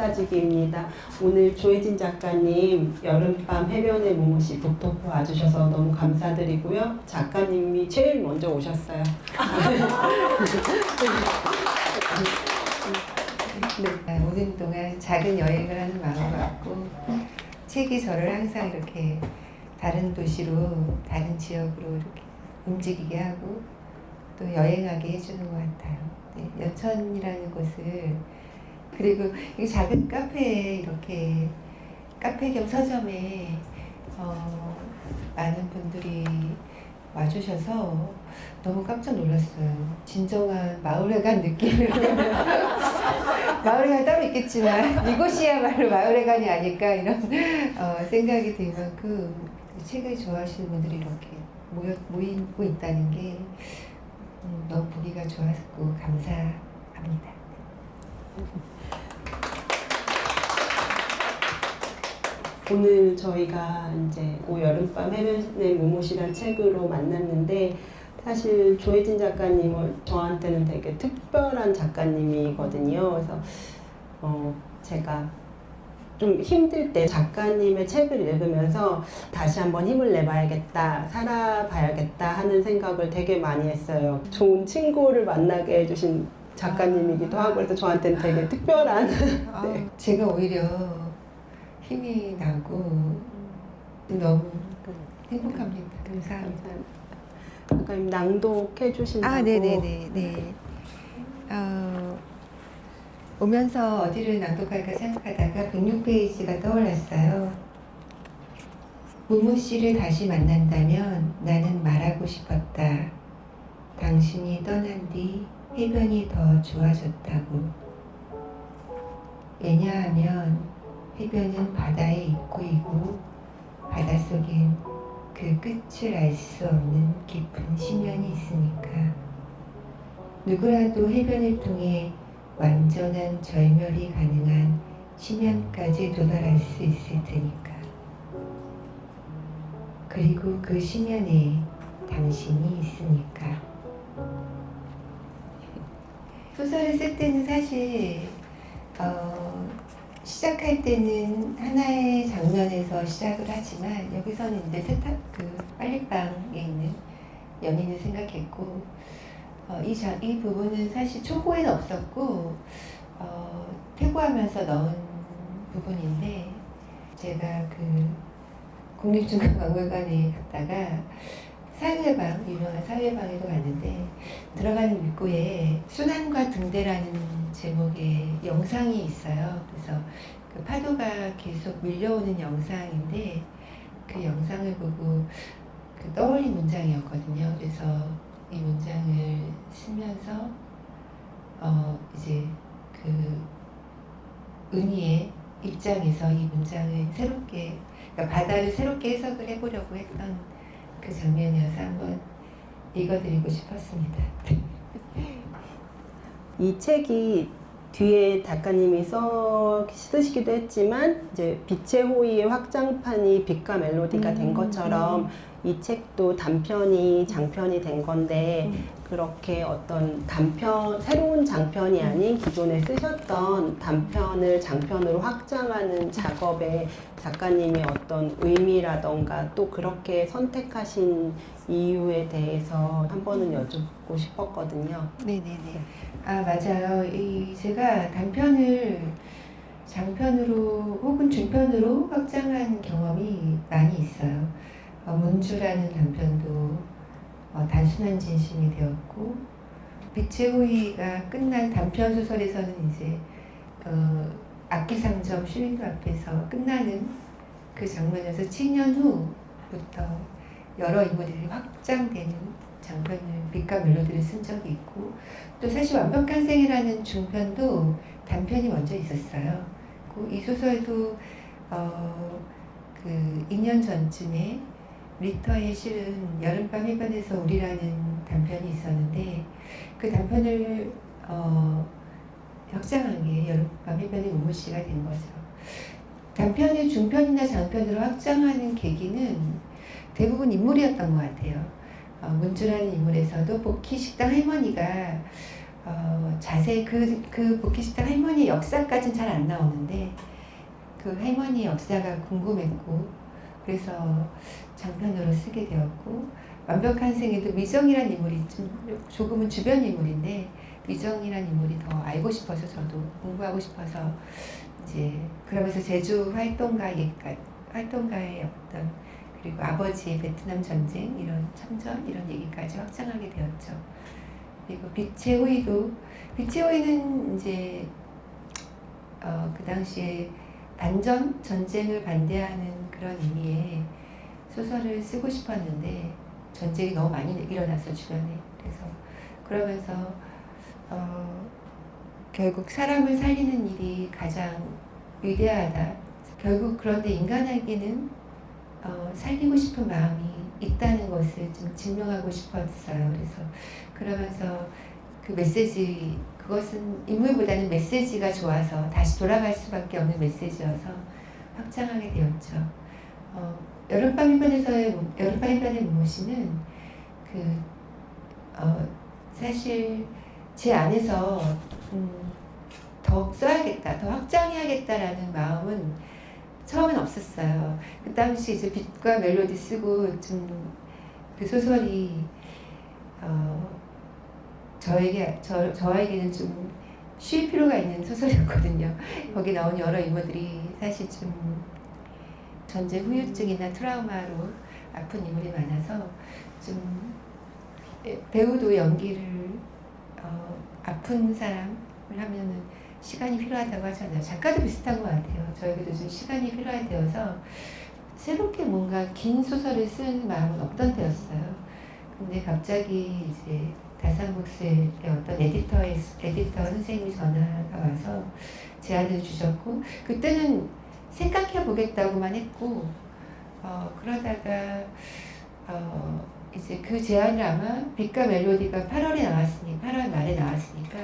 쏟아지기입니다. 오늘 조혜진 작가님 여름밤 해변의 무무시 북토크 와주셔서 너무 감사드리고요. 작가님이 제일 먼저 오셨어요. 네. 오는 동안 작은 여행을 하는 마음을 갖고 책이 저를 항상 이렇게 다른 도시로, 다른 지역으로 이렇게 움직이게 하고 또 여행하게 해주는 것 같아요. 네, 연천이라는 곳을, 그리고 이 작은 카페에 이렇게 카페 겸 서점에 많은 분들이 와주셔서 너무 깜짝 놀랐어요. 진정한 마을회관 느낌으로 마을회관 따로 있겠지만 이곳이야말로 마을회관이 아닐까 이런 생각이 들 만큼 책을 좋아하시는 분들이 이렇게 모이고 있다는 게 너무 보기가 좋았고 감사합니다. 오늘 저희가 이제 여름밤 해변의 무무시란 책으로 만났는데 사실 조혜진 작가님은 저한테는 되게 특별한 작가님이거든요. 그래서 제가 좀 힘들 때 작가님의 책을 읽으면서 다시 한번 힘을 내봐야겠다, 살아봐야겠다 하는 생각을 되게 많이 했어요. 좋은 친구를 만나게 해주신 작가님이기도 하고 그래서 저한테는 되게 특별한 네. 제가 오히려 힘이 나고 너무 행복합니다. 감사합니다. 작가님 낭독해 주신다고. 네네네. 오면서 어디를 낭독할까 생각하다가 106페이지가 떠올랐어요. 무무 씨를 다시 만난다면 나는 말하고 싶었다. 당신이 떠난 뒤 해변이 더 좋아졌다고. 왜냐하면 해변은 바다의 입구이고 바닷속엔 그 끝을 알 수 없는 깊은 심연이 있으니까. 누구라도 해변을 통해 완전한 절멸이 가능한 심연까지 도달할 수 있을 테니까. 그리고 그 심연에 당신이 있으니까. 소설을 쓸 때는 사실 시작할 때는 하나의 장면에서 시작을 하지만 여기서는 이제 빨래방에 있는 연인을 생각했고 이 부분은 사실 초고에는 없었고 퇴고하면서 넣은 부분인데 제가 그 국립중앙박물관에 갔다가 사회방, 유명한 사회방에도 갔는데 들어가는 입구에 순환과 등대라는 제목의 영상이 있어요. 그래서 그 파도가 계속 밀려오는 영상인데 그 영상을 보고 그 떠올린 문장이었거든요. 그래서 이 문장을 쓰면서 이제 그 은희의 입장에서 이 문장을 새롭게, 그러니까 바다를 새롭게 해석을 해보려고 했던 그 장면이어서 한번 읽어드리고 싶었습니다. 이 책이 뒤에 작가님이 쓰시기도 했지만 이제 빛의 호의의 확장판이 빛과 멜로디가 된 것처럼 이 책도 단편이 장편이 된 건데 그렇게 어떤 새로운 장편이 아닌 기존에 쓰셨던 단편을 장편으로 확장하는 작업에 작가님이 어떤 의미라던가 또 그렇게 선택하신 이유에 대해서 한 번은 여쭙고 싶었거든요. 네네네. 맞아요. 제가 단편을 장편으로 혹은 중편으로 확장한 경험이 많이 있어요. 문주라는 단편도 단순한 진심이 되었고, 빛의 호의가 끝난 단편 소설에서는 이제 악기상점 쇼윈도 앞에서 끝나는 그 장면에서 7년 후부터 여러 인물들이 확장되는 장편을 빛과 멜로디를 쓴 적이 있고, 또 사실 완벽한 생이라는 중편도 단편이 먼저 있었어요. 이 소설도 그 2년 전쯤에 리터의 실은 여름밤 해변에서 우리라는 단편이 있었는데 그 단편을 확장한 게 여름밤 해변의 무무시가 된 거죠. 단편을 중편이나 장편으로 확장하는 계기는 대부분 인물이었던 것 같아요. 문주라는 인물에서도 복희 식당 할머니가 자세히 그 복희식당 할머니 역사까지는 잘 안 나오는데 그 할머니 역사가 궁금했고 그래서 장편으로 쓰게 되었고 완벽한 생에도 미정이란 인물이 조금은 주변 인물인데 미정이란 인물이 더 알고 싶어서 저도 공부하고 싶어서 이제 그러면서 제주 활동가의 어떤 그리고 아버지의 베트남 전쟁 이런 참전 이런 얘기까지 확장하게 되었죠. 그리고 빛의 호의는 이제 그 당시에 전쟁을 반대하는 그런 의미의 소설을 쓰고 싶었는데 전쟁이 너무 많이 일어났어 주변에. 그래서 그러면서 결국 사람을 살리는 일이 가장 위대하다. 결국 그런데 인간에게는 살리고 싶은 마음이 있다는 것을 좀 증명하고 싶었어요. 그러면서 그 메시지 그것은 인물보다는 메시지가 좋아서 다시 돌아갈 수밖에 없는 메시지여서 확장하게 되었죠. 여름밤 일반의 문모시는 사실 제 안에서 더 써야겠다, 더 확장해야겠다라는 마음은 처음엔 없었어요. 그 당시 이제 빛과 멜로디 쓰고 좀 그 소설이 저에게는 좀 쉴 필요가 있는 소설이었거든요. 거기 나온 여러 인물들이 사실 좀 전쟁 후유증이나 트라우마로 아픈 인물이 많아서 좀 배우도 연기를 아픈 사람을 하면은 시간이 필요하다고 하잖아요. 작가도 비슷한 것 같아요. 저에게도 좀 시간이 필요할 때여서 새롭게 뭔가 긴 소설을 쓰는 마음은 없던 때였어요. 근데 갑자기 이제 다산북스의 어떤 에디터 선생님이 전화가 와서 제안을 주셨고 그때는 생각해 보겠다고만 했고 그러다가 이제 그 제안을 아마 빛과 멜로디가 8월 말에 나왔으니까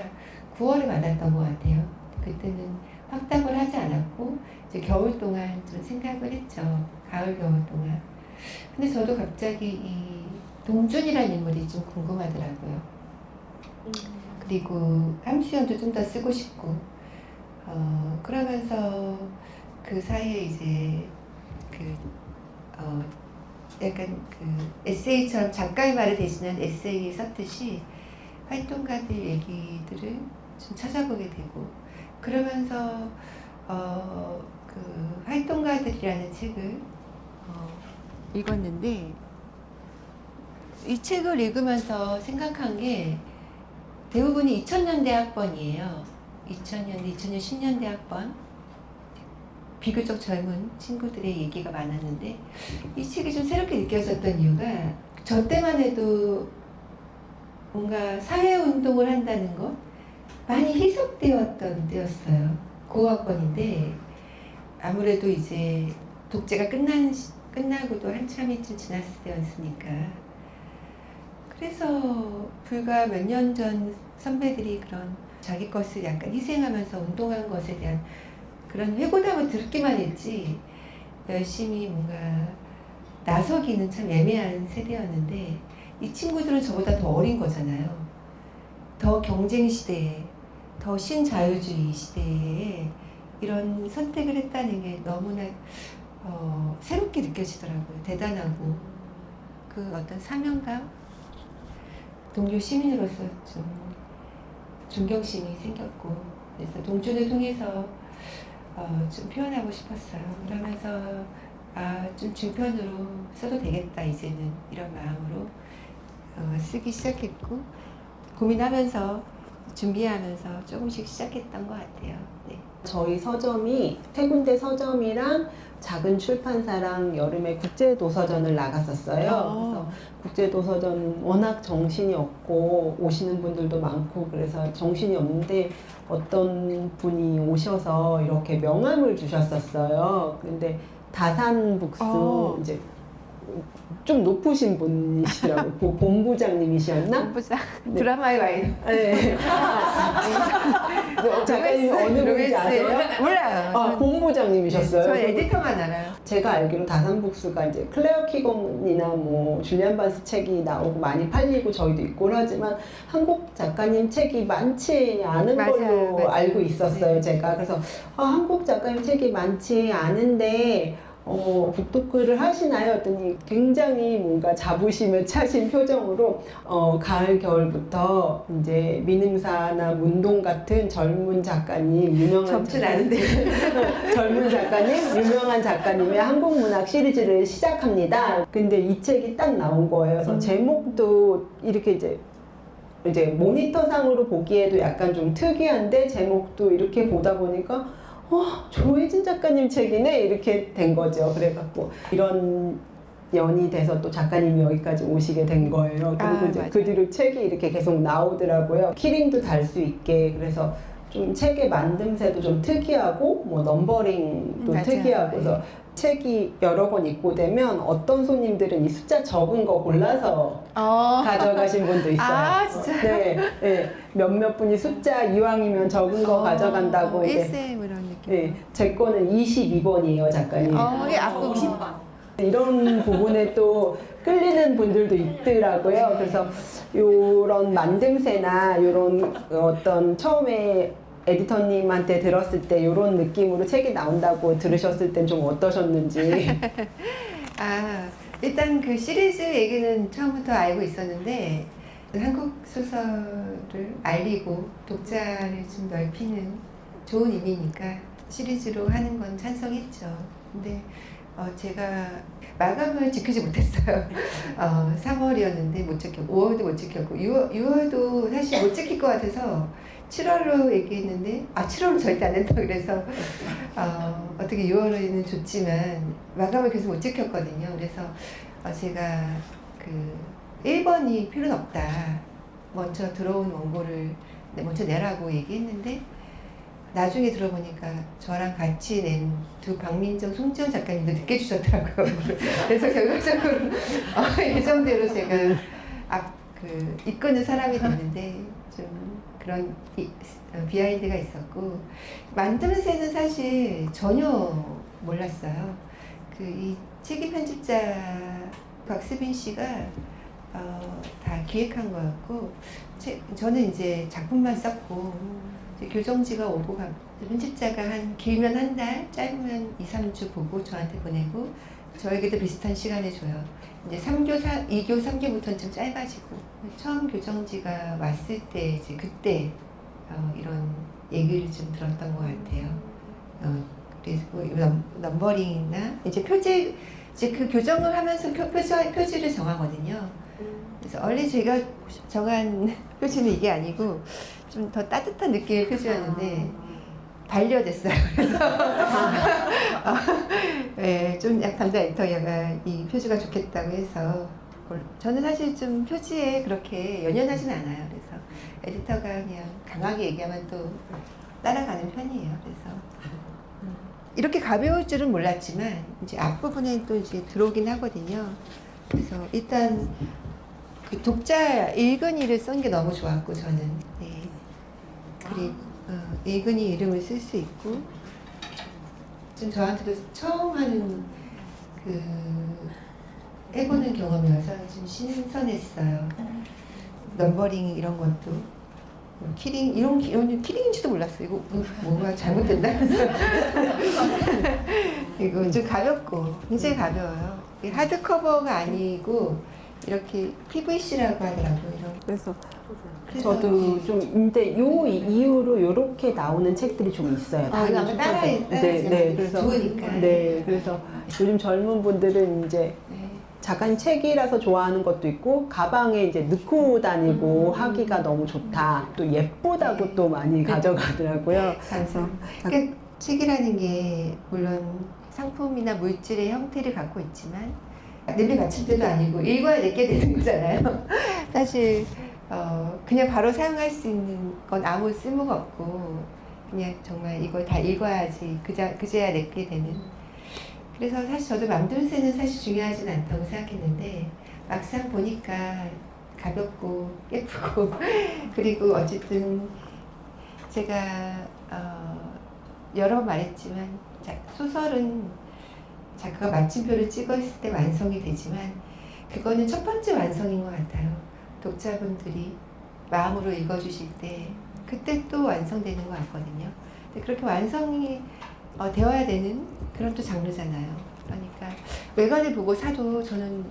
9월에 받았던 것 같아요. 그때는 확답을 하지 않았고 이제 겨울 동안 좀 생각을 했죠. 가을 겨울 동안. 근데 저도 갑자기 이 동준이라는 인물이 좀 궁금하더라고요. 그리고 함수연도 좀 더 쓰고 싶고 그러면서 그 사이에 이제 약간 에세이처럼 작가의 말을 대신한 에세이를 썼듯이 활동가들 얘기들을 좀 찾아보게 되고 그러면서 그 활동가들이라는 책을 읽었는데 이 책을 읽으면서 생각한 게 대부분이 2000년대 학번이에요. 2000년대, 2010년대 학번 비교적 젊은 친구들의 얘기가 많았는데 이 책이 좀 새롭게 느껴졌던 이유가 저 때만 해도 뭔가 사회운동을 한다는 것 많이 희석되었던 때였어요. 고학번인데 아무래도 이제 독재가 끝나고도 한참이 좀 지났을 때였으니까 그래서 불과 몇 년 전 선배들이 그런 자기 것을 약간 희생하면서 운동한 것에 대한 그런 회고담을 듣기만 했지 열심히 뭔가 나서기는 참 애매한 세대였는데 이 친구들은 저보다 더 어린 거잖아요. 더 경쟁 시대에, 더 신자유주의 시대에 이런 선택을 했다는 게 너무나 새롭게 느껴지더라고요. 대단하고 그 어떤 사명감, 동료 시민으로서 좀 존경심이 생겼고 그래서 동준을 통해서 좀 표현하고 싶었어요. 그러면서 좀 중편으로 써도 되겠다 이제는 이런 마음으로 쓰기 시작했고 고민하면서 준비하면서 조금씩 시작했던 것 같아요. 네. 저희 서점이 세 군데 서점이랑 작은 출판사랑 여름에 국제도서전을 나갔었어요. 그래서 국제도서전 워낙 정신이 없고 오시는 분들도 많고 그래서 정신이 없는데 어떤 분이 오셔서 이렇게 명함을 주셨었어요. 근데 다산북스 이제 좀 높으신 분이시더라고요. 본부장님이셨나? 본부장 네. 드라마에 와 있는 네. 작가님 어느 분인지 아세요? 몰라요. 아, 본부장님이셨어요? 저 에디터만 알아요. 제가 알기로 다산북스가 이제 클레어 키건이나 뭐 줄리안 반스 책이 나오고 많이 팔리고 저희도 있고 하지만 한국 작가님 책이 많지 않은 맞아요, 걸로 맞아요. 알고 있었어요. 네. 제가 그래서 한국 작가님 책이 많지 않은데 북독글을 하시나요? 했더니 굉장히 뭔가 자부심을 차신 표정으로 가을 겨울부터 이제 민음사나 문동 같은 젊은 작가님, 유명한 젊진 않은데 젊은 작가님, 유명한 작가님의 한국 문학 시리즈를 시작합니다. 근데 이 책이 딱 나온 거예요. 그래서 제목도 이렇게 이제 모니터상으로 보기에도 약간 좀 특이한데 제목도 이렇게 보다 보니까 조혜진 작가님 책이네 이렇게 된 거죠. 그래갖고 이런 연이 돼서 또 작가님이 여기까지 오시게 된 거예요. 그리고 이제 맞아요. 그 뒤로 책이 이렇게 계속 나오더라고요. 키링도 달 수 있게. 그래서 좀 책의 만듦새도 좀 특이하고 뭐 넘버링도 맞아요. 특이하고 그래서 책이 여러 권 입고되면 어떤 손님들은 이 숫자 적은 거 골라서 가져가신 분도 있어요. 아, 진짜요? 네, 네. 몇몇 분이 숫자 이왕이면 적은 거 가져간다고. 일세 이런 느낌. 네, 제 거는 22번이에요, 작가님. 이게 앞부분. 이런 부분에 또 끌리는 분들도 있더라고요. 그래서 요런 만듦새나 요런 어떤 처음에 에디터님한테 들었을 때 요런 느낌으로 책이 나온다고 들으셨을 땐 좀 어떠셨는지. 일단 그 시리즈 얘기는 처음부터 알고 있었는데 한국 소설을 알리고 독자를 좀 넓히는 좋은 의미니까 시리즈로 하는 건 찬성했죠. 근데 제가 마감을 지키지 못했어요. 3월이었는데 못 지켰고 5월도 못 지켰고 6월도 사실 못 지킬 것 같아서 7월로 얘기했는데 7월은 절대 안 된다 그래서 어떻게 6월에는 좋지만 마감을 계속 못 지켰거든요. 그래서 제가 그 1번이 필요는 없다. 먼저 들어온 원고를 먼저 내라고 얘기했는데 나중에 들어보니까 저랑 같이 낸 두 박민정, 송지연 작가님도 늦게 주셨더라고요. 그래서 결과적으로 예정대로 제가 이끄는 사람이 됐는데 좀 그런 비하인드가 있었고 만듦새는 사실 전혀 몰랐어요. 이 책임 편집자 박수빈 씨가 다 기획한 거였고 저는 이제 작품만 썼고 이제 교정지가 오고 편집자가 길면 한 달, 짧으면 2, 3주 보고 저한테 보내고 저에게도 비슷한 시간을 줘요. 이제 2교, 3교부터는 좀 짧아지고 처음 교정지가 왔을 때 이제 그때 이런 얘기를 좀 들었던 것 같아요. 그리고 넘버링이나 이제 표지 이제 그 교정을 하면서 표지를 정하거든요. 그래서 원래 제가 정한 표지는 이게 아니고 좀 더 따뜻한 느낌의 표지였는데 반려됐어요. 그래서 네, 좀 약간 담당 에디터가 이 표지가 좋겠다고 해서 저는 사실 좀 표지에 그렇게 연연하진 않아요. 그래서 에디터가 그냥 강하게 얘기하면 또 따라가는 편이에요. 그래서 이렇게 가벼울 줄은 몰랐지만 이제 앞부분에 또 이제 들어오긴 하거든요. 그래서 일단 그 독자 읽은이를 쓴 게 너무 좋았고 저는 그리고 읽은이 이름을 쓸 수 있고 좀 저한테도 처음 하는 해보는 경험이어서 좀 신선했어요. 넘버링 이런 것도 키링 이런 키링인지도 몰랐어요. 이거 뭔가 잘못된다. 이거 좀 가볍고 굉장히 가벼워요. 하드커버가 아니고 이렇게 PVC라고 하더라고요. 그래서 저도 좀 근데 요 이후로 요렇게 나오는 책들이 좀 있어요. 이거 아마 네, 그래서 좋으니까. 네, 그래서 요즘 젊은 분들은 이제 작가님 책이라서 좋아하는 것도 있고 가방에 이제 넣고 다니고 하기가 너무 좋다. 또 예쁘다고 또 많이 가져가더라고요. 그래서 그러니까 책이라는 게 물론 상품이나 물질의 형태를 갖고 있지만 내비 받침대도 아니고 읽어야 내게 되는 거잖아요. 사실 그냥 바로 사용할 수 있는 건 아무 쓸모가 없고 그냥 정말 이걸 다 읽어야지 그제야 내게 되는 그래서 사실 저도 맘드는 사실 중요하진 않다고 생각했는데 막상 보니까 가볍고 예쁘고 그리고 어쨌든 제가 여러 번 말했지만 소설은 작가가 마침표를 찍었을 때 완성이 되지만 그거는 첫 번째 완성인 것 같아요. 독자분들이 마음으로 읽어주실 때 그때 또 완성되는 것 같거든요. 근데 그렇게 완성이 되어야 되는 그런 또 장르잖아요. 그러니까 외관을 보고 사도 저는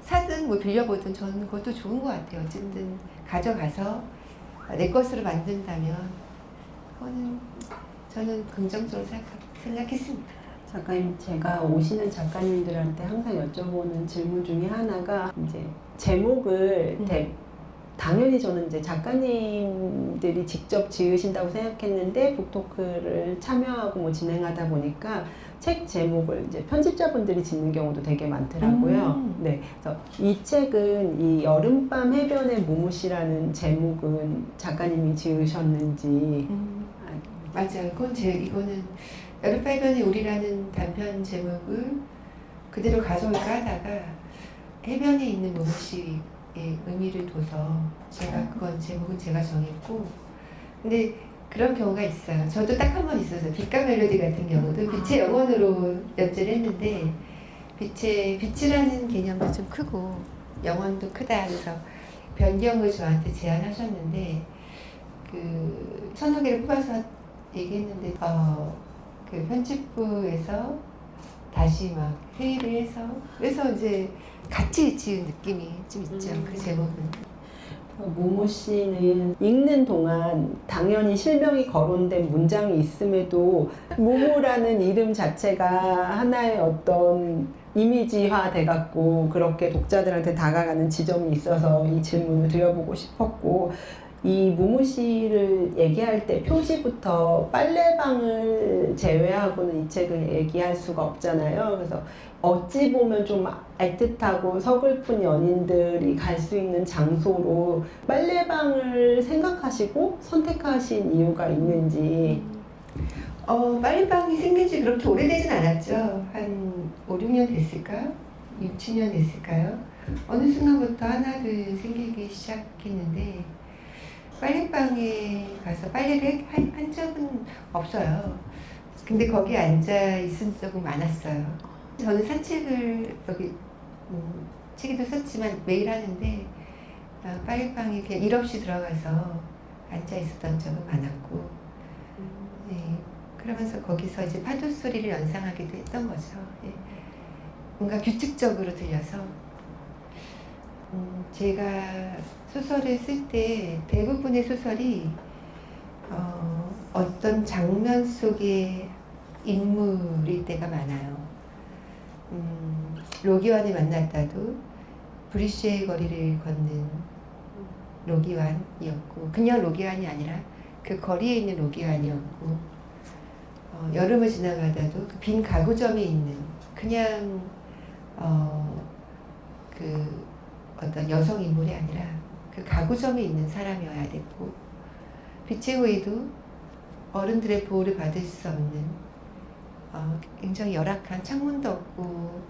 사든 뭐 빌려보든 저는 그것도 좋은 것 같아요. 어쨌든 가져가서 내 것으로 만든다면 그거는 저는 긍정적으로 생각했습니다. 작가님, 제가 오시는 작가님들한테 항상 여쭤보는 질문 중에 하나가 이제 제목을 당연히 저는 이제 작가님들이 직접 지으신다고 생각했는데 북토크를 참여하고 뭐 진행하다 보니까 책 제목을 이제 편집자분들이 짓는 경우도 되게 많더라고요. 네, 그래서 이 책은 이 여름밤 해변의 무무씨라는 제목은 작가님이 지으셨는지. 맞아요. 이거는 여름밤 해변의 우리라는 단편 제목을 그대로 가져올까 하다가 해변에 있는 무무씨의 의미를 둬서 그건 제목은 제가 정했고, 근데 그런 경우가 있어요. 저도 딱 한 번 있어서 빛과 멜로디 같은 경우도 빛의 영혼으로 연재를 했는데 빛이라는 개념도 좀 크고 영혼도 크다 그래서 변경을 저한테 제안하셨는데 그 서너 개를 뽑아서 얘기했는데 그 편집부에서 다시 막 회의를 해서 그래서 이제 같이 지은 느낌이 좀 있죠. 그 제목은. 모모 씨는 읽는 동안 당연히 실명이 거론된 문장이 있음에도 모모라는 이름 자체가 하나의 어떤 이미지화 돼갖고 그렇게 독자들한테 다가가는 지점이 있어서 이 질문을 드려보고 싶었고, 이 모모 씨를 얘기할 때 표지부터 빨래방을 제외하고는 이 책을 얘기할 수가 없잖아요. 그래서 어찌 보면 좀 애틋하고 서글픈 연인들이 갈 수 있는 장소로 빨래방을 생각하시고 선택하신 이유가 있는지. 빨래방이 생긴 지 그렇게 오래되진 않았죠. 한 5, 6년 됐을까? 6, 7년 됐을까요? 어느 순간부터 하나둘 생기기 시작했는데 빨래방에 가서 빨래를 한 적은 없어요. 근데 거기에 앉아 있은 적은 많았어요. 저는 산책을 여기 책에도 썼지만 매일 하는데 빨래방에 그냥 일 없이 들어가서 앉아 있었던 적은 많았고, 네, 그러면서 거기서 이제 파도 소리를 연상하기도 했던 거죠. 네. 뭔가 규칙적으로 들려서 제가 소설을 쓸 때 대부분의 소설이 어떤 장면 속의 인물일 때가 많아요. 로기완을 만났다도 브리쉬의 거리를 걷는 로기완이었고 그냥 로기완이 아니라 그 거리에 있는 로기완이었고 여름을 지나가다도 그 빈 가구점에 있는 그냥 그 어떤 여성 인물이 아니라 그 가구점에 있는 사람이어야 됐고 빛의 후예도 어른들의 보호를 받을 수 없는 굉장히 열악한 창문도 없고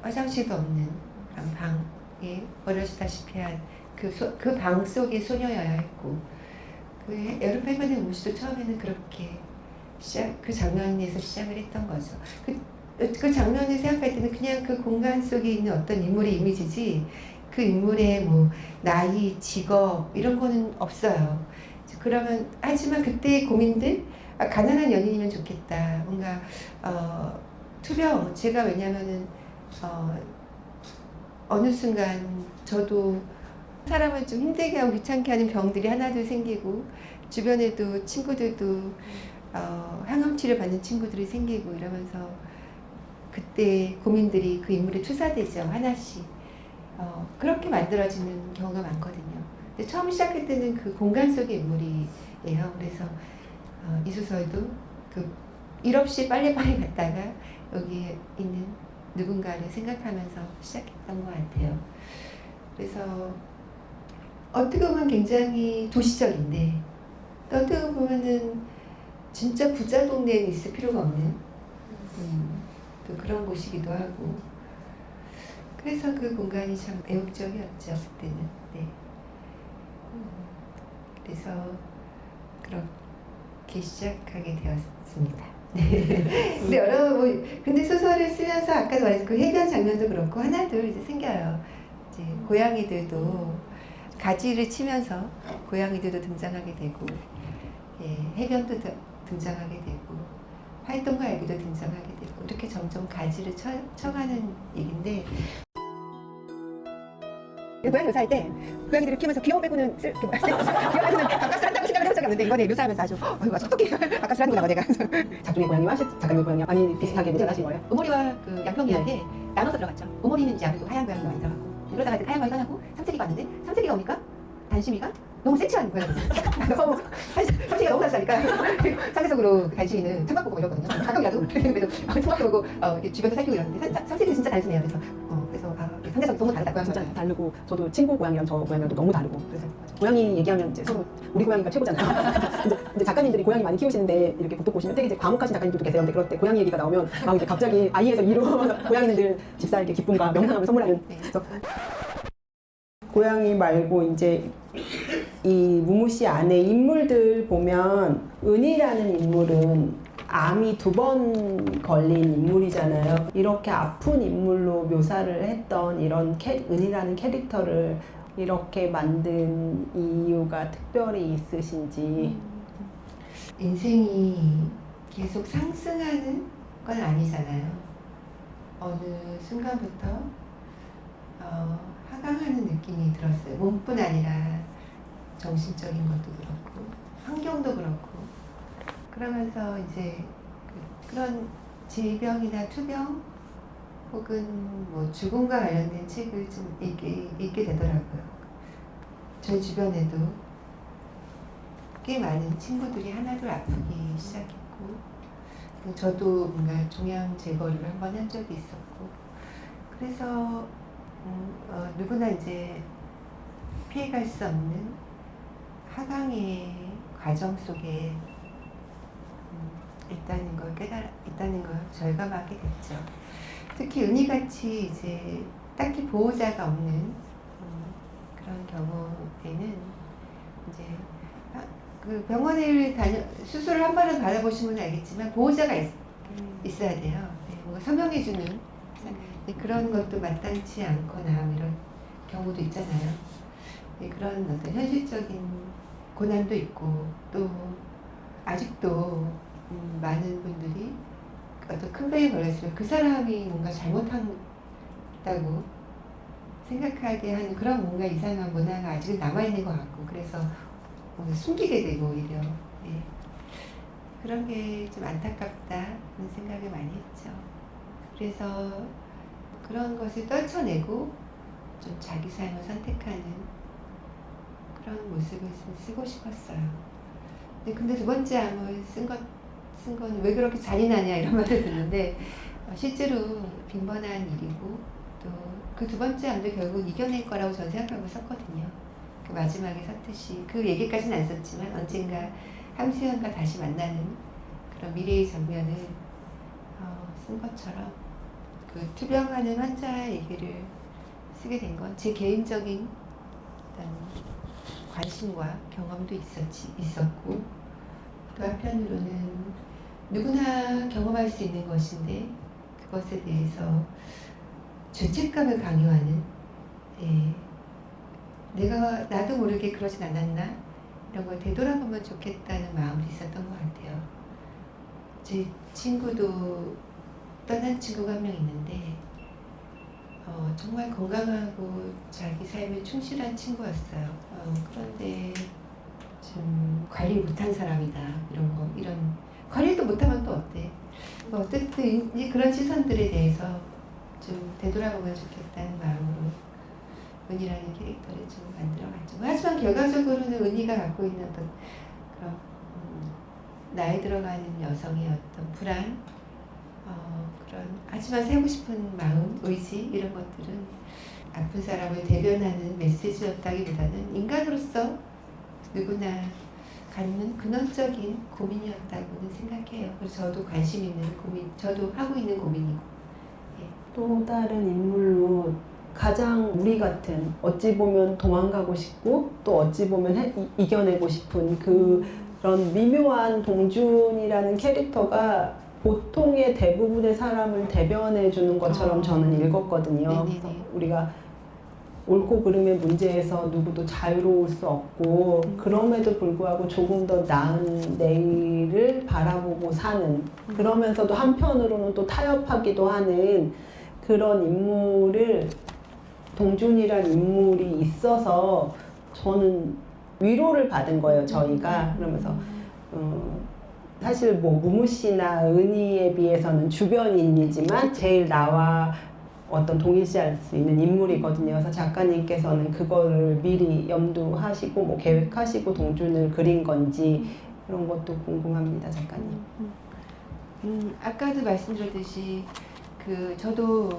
화장실도 없는 그런 방에 버려지다시피 한 그 방 속의 소녀여야 했고 그 여름밤 해변의 무무씨도 처음에는 그렇게 그 장면에서 시작을 했던 거죠. 그 장면을 생각할 때는 그냥 그 공간 속에 있는 어떤 인물의 이미지지 그 인물의 뭐 나이, 직업 이런 거는 없어요. 그러면 하지만 그때의 고민들 가난한 연인이면 좋겠다. 뭔가 투병 제가 왜냐면은 어느 순간 저도 사람을 좀 힘들게 하고 귀찮게 하는 병들이 하나둘 생기고 주변에도 친구들도 항암치료 받는 친구들이 생기고 이러면서 그때 고민들이 그 인물에 투사되죠. 하나씩 그렇게 만들어지는 경우가 많거든요. 근데 처음 시작할 때는 그 공간 속의 인물이에요. 그래서 이 소설도 그 일 없이 빨래방에 갔다가 여기에 있는 누군가를 생각하면서 시작했던 것 같아요. 그래서 어떻게 보면 굉장히 도시적인데 또 어떻게 보면은 진짜 부자 동네에 있을 필요가 없는 또 그런 곳이기도 하고 그래서 그 공간이 참 애국적이었죠 그때는. 네. 그래서 그렇게 시작하게 되었습니다. 근데 근데 소설을 쓰면서 아까도 말했던 그 해변 장면도 그렇고 하나둘 이제 생겨요. 이제 고양이들도 가지를 치면서 고양이들도 등장하게 되고, 예, 해변도 등장하게 되고, 활동가 얘기도 등장하게 되고 이렇게 점점 가지를 쳐가는 얘기인데. 고양이 묘사할 때 고양이들을 키우면서 귀여움 빼고는 귀여움 빼고는 가까스 한다고 생각을 해본 적이 없는데 이번에 묘사하면서 아주 어떻게 가까스 하는구나 내가. 작중의 고양이와 작가님의 고양이 아니 비슷하게 묘사하신 거예요? 오모리와 그 양평이한테 나눠서 들어갔죠. 오모리는 이제 아무래도 하얀 고양이가 많이 들어갔고 그러다가 이제 하얀 고양이 떠나고 삼색이가 왔는데 삼색이가 오니까 단심이가 너무 세치한 고양이. 너무 삼색이가 너무 낯싸니까 상대적으로 단심이는 창밖 보고 이러거든요. 가끔이라도 그래도 창밖 보고 주변도 살피고 이러는데 삼색이는 진짜 단순해요. 그래서 상대적으로 너무 다르다. 진짜 다르고 저도 친구 고양이랑 저 고양이랑도 너무 다르고 그래서 고양이 얘기하면 이제 서로 우리 고양이가 최고잖아요. 근데 작가님들이 고양이 많이 키우시는데 이렇게 보통 보시면 되게 이제 과묵하신 작가님들도 계세요. 근데 그럴 때 고양이 얘기가 나오면 막 이제 갑자기 아이에서 이로 고양이는 늘 집사에게 기쁨과 명랑함을 선물하는. 그래서 고양이 말고 이제 이 무무씨 안에 인물들 보면 은희라는 인물은 암이 2번 걸린 인물이잖아요. 이렇게 아픈 인물로 묘사를 했던 이런 은희라는 캐릭터를 이렇게 만든 이유가 특별히 있으신지. 인생이 계속 상승하는 건 아니잖아요. 어느 순간부터 하강하는 느낌이 들었어요. 몸뿐 아니라 정신적인 것도 그렇고 환경도 그렇고 그러면서 이제 그런 질병이나 투병 혹은 뭐 죽음과 관련된 책을 좀 읽게 되더라고요. 저희 주변에도 꽤 많은 친구들이 하나둘 아프기 시작했고 저도 뭔가 종양 제거를 한번 한 적이 있었고 그래서 누구나 이제 피해갈 수 없는 하강의 과정 속에 있다는 걸 절감하게 됐죠. 특히 은희같이 이제 딱히 보호자가 없는 그런 경우에는 이제 그 병원을 수술을 한 번은 받아보시면 알겠지만 보호자가 있어야 돼요. 네, 뭔가 서명해주는 그런 것도 마땅치 않거나 이런 경우도 있잖아요. 네, 그런 어떤 현실적인 고난도 있고 또 아직도 많은 분들이 어떤 큰 병에 걸렸으면 그 사람이 뭔가 잘못한다고 생각하게 하는 그런 뭔가 이상한 문화가 아직은 남아있는 것 같고 그래서 뭔가 숨기게 되고 오히려 네. 그런 게 좀 안타깝다는 생각을 많이 했죠. 그래서 그런 것을 떨쳐내고 좀 자기 삶을 선택하는 그런 모습을 좀 쓰고 싶었어요. 근데 2번째 암을 쓴 건 왜 그렇게 잔인하냐 이런 말을 듣는데 실제로 빈번한 일이고 또 그 2번째 암도 결국 이겨낼 거라고 저는 생각하고 썼거든요. 그 마지막에 썼듯이 그 얘기까지는 안 썼지만 언젠가 함수연과 다시 만나는 그런 미래의 장면을 쓴 것처럼 그 투병하는 환자의 얘기를 쓰게 된 건 제 개인적인 어떤 관심과 경험도 있었고 또 한편으로는 누구나 경험할 수 있는 것인데 그것에 대해서 죄책감을 강요하는 나도 모르게 그러진 않았나 이런 걸 되돌아보면 좋겠다는 마음도 있었던 것 같아요. 제 친구도 떠난 친구가 한 명 있는데 정말 건강하고 자기 삶에 충실한 친구였어요. 그런데 좀 관리 못한 사람이다 이런 관리도 못하면 또 어때? 어쨌든 이제 그런 시선들에 대해서 좀 되돌아보면 좋겠다는 마음으로 은희라는 캐릭터를 좀 만들어갔죠. 하지만 결과적으로는 은희가 갖고 있는 어떤 그런 나이 들어가는 여성의 어떤 불안, 그런 하지만 살고 싶은 마음, 의지 이런 것들은 아픈 사람을 대변하는 메시지였다기보다는 인간으로서 누구나 갖는 근원적인 고민이었다고는 생각해요. 그래서 저도 관심 있는 고민, 저도 하고 있는 고민이고. 또 다른 인물로 가장 우리 같은, 어찌 보면 도망가고 싶고 또 어찌 보면 이겨내고 싶은 그런 미묘한 동준이라는 캐릭터가 보통의 대부분의 사람을 대변해 주는 것처럼 저는 읽었거든요. 네네네. 그래서 우리가 옳고 그름의 문제에서 누구도 자유로울 수 없고 그럼에도 불구하고 조금 더 나은 내일을 바라보고 사는, 그러면서도 한편으로는 또 타협하기도 하는 그런 인물을, 동준이란 인물이 있어서 저는 위로를 받은 거예요, 저희가. 그러면서 사실 뭐 무무 씨나 은희에 비해서는 주변인이지만 제일 나와 어떤 동일시할 수 있는 인물이거든요. 그래서 작가님께서는 그거를 미리 염두하시고 뭐 계획하시고 동준을 그린 건지 그런 것도 궁금합니다, 작가님. 아까도 말씀드렸듯이 저도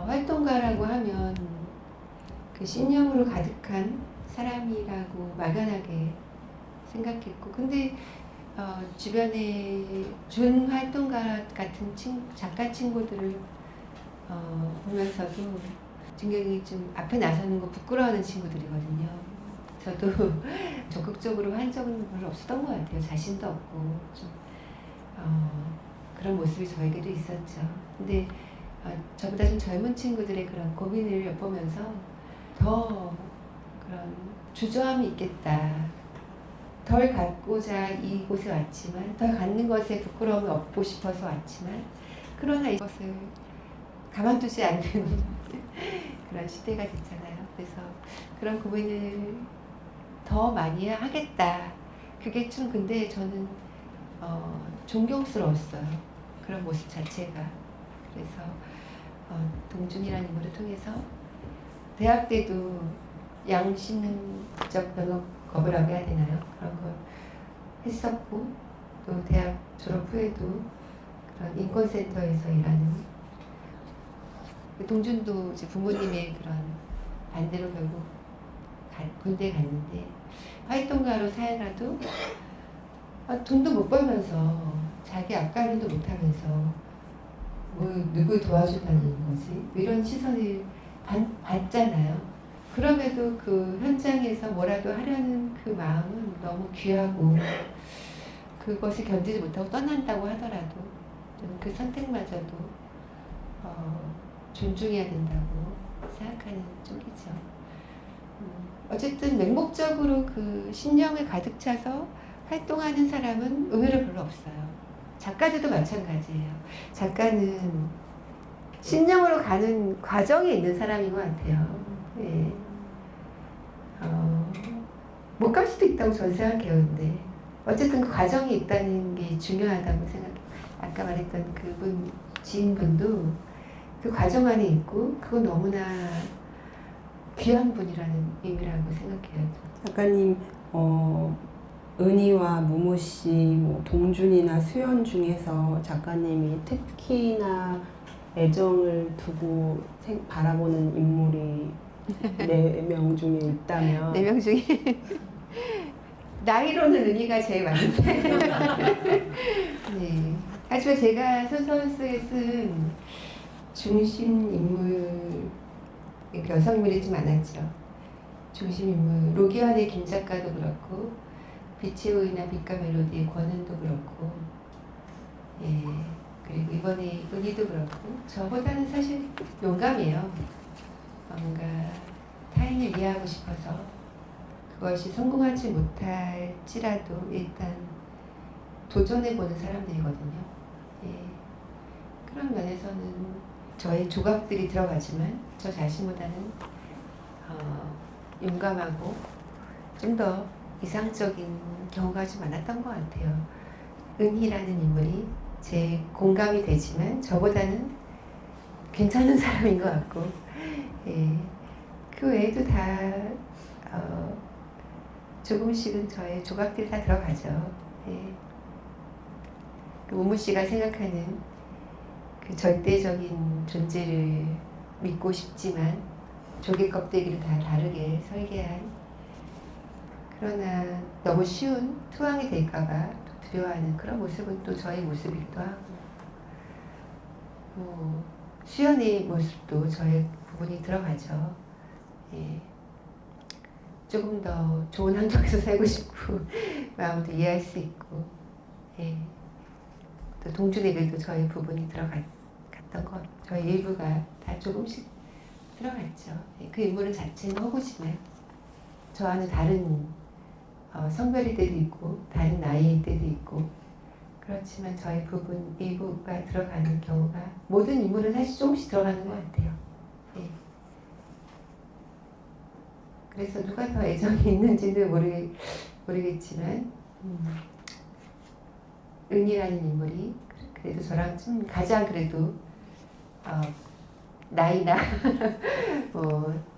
활동가라고 하면 그 신념으로 가득한 사람이라고 막연하게 생각했고, 근데 주변에 준 활동가 같은 작가 친구들을 보면서도 굉장히 좀 앞에 나서는 거 부끄러워하는 친구들이거든요. 저도 적극적으로 한 적은 별로 없었던 것 같아요. 자신도 없고 좀 그런 모습이 저에게도 있었죠. 근데 저보다 좀 젊은 친구들의 그런 고민을 엿보면서 더 그런 주저함이 있겠다. 덜 갖고자 이곳에 왔지만, 덜 갖는 것에 부끄러움을 얻고 싶어서 왔지만, 그러나 이것을 가만두지 않는 그런 시대가 됐잖아요. 그래서 그런 고민을 더 많이 하겠다. 그게 좀 근데 저는 존경스러웠어요. 그런 모습 자체가. 그래서 동준이라는 인물을 통해서 대학 때도 양심적 면허겁이라고 해야 되나요? 그런 걸 했었고, 또 대학 졸업 후에도 그런 인권센터에서 일하는, 동준도 이제 부모님의 그런 반대로 결국 군대 갔는데 활동가로 살아도 돈도 못 벌면서 자기 앞가림도 못하면서 뭐 누구 도와준다는 거지 이런 시선을 받잖아요. 그럼에도 그 현장에서 뭐라도 하려는 그 마음은 너무 귀하고, 그것을 견디지 못하고 떠난다고 하더라도 저는 그 선택마저도 존중해야 된다고 생각하는 쪽이죠. 어쨌든 맹목적으로 그 신념을 가득 차서 활동하는 사람은 의외로 별로 없어요. 작가들도 마찬가지예요. 작가는 신념으로 가는 과정에 있는 사람인 것 같아요. 예. 못 갈 수도 있다고 저는 생각해요. 근데 어쨌든 그 과정이 있다는 게 중요하다고 생각해요. 아까 말했던 그분, 지인분도 그 과정 안에 있고, 그건 너무나 귀한 분이라는 의미라고 생각해요. 작가님, 은희와 무무 씨, 뭐 동준이나 수연 중에서 작가님이 특히나 애정을 두고 바라보는 인물이 4명 중에 있다면 4명 중에 나이로는 은희가 제일 많은데 네. 하지만 제가 소설 속에 쓴 중심 인물, 여성 인물이 좀 많았죠. 중심 인물, 로기환의 김 작가도 그렇고, 빛의 우이나 빛과 멜로디의 권은도 그렇고, 예, 그리고 이번에 은희도 그렇고, 저보다는 사실 용감해요. 뭔가 타인을 이해하고 싶어서 그것이 성공하지 못할지라도 일단 도전해보는 사람들이거든요. 예, 그런 면에서는 저의 조각들이 들어가지만 저 자신보다는 용감하고 좀 더 이상적인 경우가 좀 많았던 것 같아요. 은희라는 인물이 제 공감이 되지만 저보다는 괜찮은 사람인 것 같고, 예. 그 외에도 다 조금씩은 저의 조각들이 다 들어가죠. 예. 그 무무 씨가 생각하는 그 절대적인 존재를 믿고 싶지만 조개 껍데기를 다 다르게 설계한 그러나 너무 쉬운 투항이 될까봐 또 두려워하는 그런 모습은 또 저의 모습이기도 하고, 수연의 모습도 저의 부분이 들어가죠. 예. 조금 더 좋은 환경에서 살고 싶고 마음도 이해할 수 있고, 예. 또 동준에게도 저의 부분이 들어갔던 것, 저의 일부가 다 조금씩 들어갔죠. 예. 그 인물은 자체는 허구지만 저와는 다른 성별일 때도 있고 다른 나이일 때도 있고, 그렇지만 저의 부분 일부가 들어가는 경우가, 모든 인물은 사실 조금씩 들어가는 것 같아요. 예. 그래서 누가 더 애정이 있는지는 모르겠지만 은이라는 인물이 그래도 저랑 좀 가장 그래도 나이나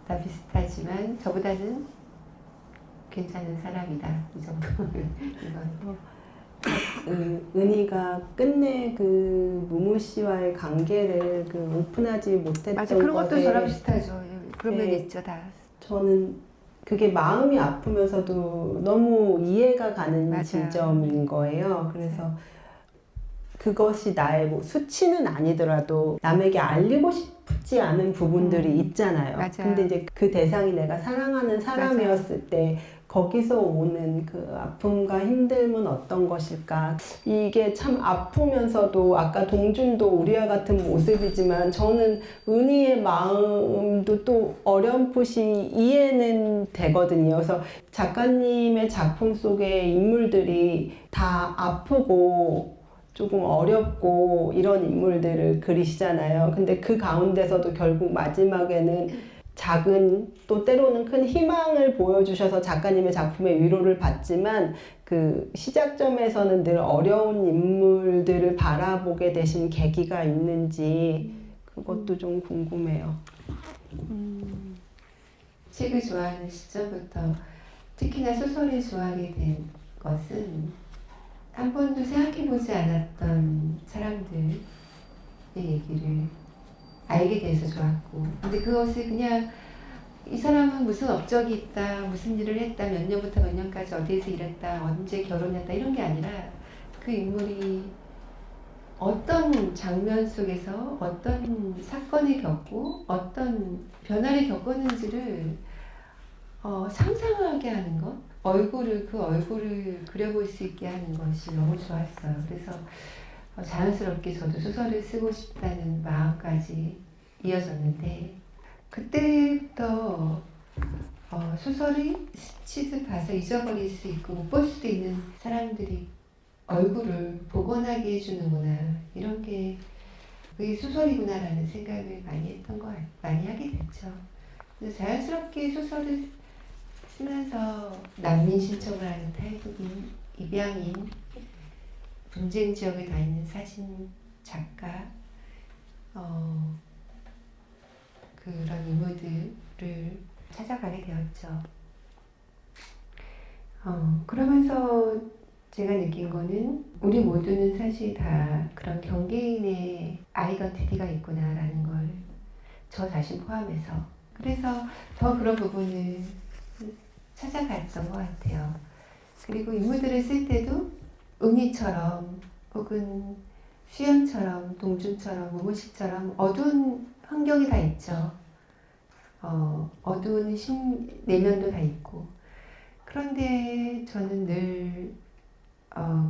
다 비슷하지만 저보다는 괜찮은 사람이다, 이 정도. 이건. 은희가 끝내 그 무무 씨와의 관계를 오픈하지 못했던 맞아, 그런 것도 것에 저랑 비슷하죠. 그런 면이 네. 있죠, 다. 저는 그게 마음이 아프면서도 너무 이해가 가는 맞아요. 지점인 거예요. 그래서 그것이 나의 수치는 아니더라도 남에게 알리고 싶지 않은 부분들이 있잖아요. 맞아요. 근데 이제 그 대상이 내가 사랑하는 사람이었을 때 거기서 오는 그 아픔과 힘듦은 어떤 것일까? 이게 참 아프면서도, 아까 동준도 우리와 같은 모습이지만 저는 은희의 마음도 또 어렴풋이 이해는 되거든요. 그래서 작가님의 작품 속의 인물들이 다 아프고 조금 어렵고 이런 인물들을 그리시잖아요. 근데 그 가운데서도 결국 마지막에는 작은, 또 때로는 큰 희망을 보여주셔서 작가님의 작품에 위로를 받지만 그 시작점에서는 늘 어려운 인물들을 바라보게 되신 계기가 있는지 그것도 좀 궁금해요. 책을 좋아하는 시점부터 특히나 소설을 좋아하게 된 것은 한 번도 생각해보지 않았던 사람들의 얘기를 알게 돼서 좋았고, 근데 그것을 그냥 이 사람은 무슨 업적이 있다, 무슨 일을 했다, 몇 년부터 몇 년까지 어디에서 일했다, 언제 결혼했다, 이런 게 아니라 그 인물이 어떤 장면 속에서 어떤 사건을 겪고 어떤 변화를 겪었는지를 상상하게 하는 것, 그 얼굴을 그려볼 수 있게 하는 것이 너무 좋았어요. 그래서 자연스럽게 저도 소설을 쓰고 싶다는 마음까지 이어졌는데, 그때부터 소설이 스치듯 봐서 잊어버릴 수 있고 못 볼 수도 있는 사람들이 얼굴을 복원하게 해주는구나, 이런 게 그게 소설이구나라는 생각을 많이 하게 됐죠. 그래서 자연스럽게 소설을 쓰면서 난민 신청을 하는 탈북인, 입양인, 분쟁 지역에 가 있는 사진 작가, 그런 인물들을 찾아가게 되었죠. 그러면서 제가 느낀 거는 우리 모두는 사실 다 그런 경계인의 아이덴티티가 있구나라는 걸, 저 자신 포함해서. 그래서 더 그런 부분을 찾아갔던 것 같아요. 그리고 인물들을 쓸 때도 은희처럼 혹은 수연처럼, 동준처럼, 무무씨처럼 어두운 환경이 다 있죠. 어두운 내면도 다 있고. 그런데 저는 늘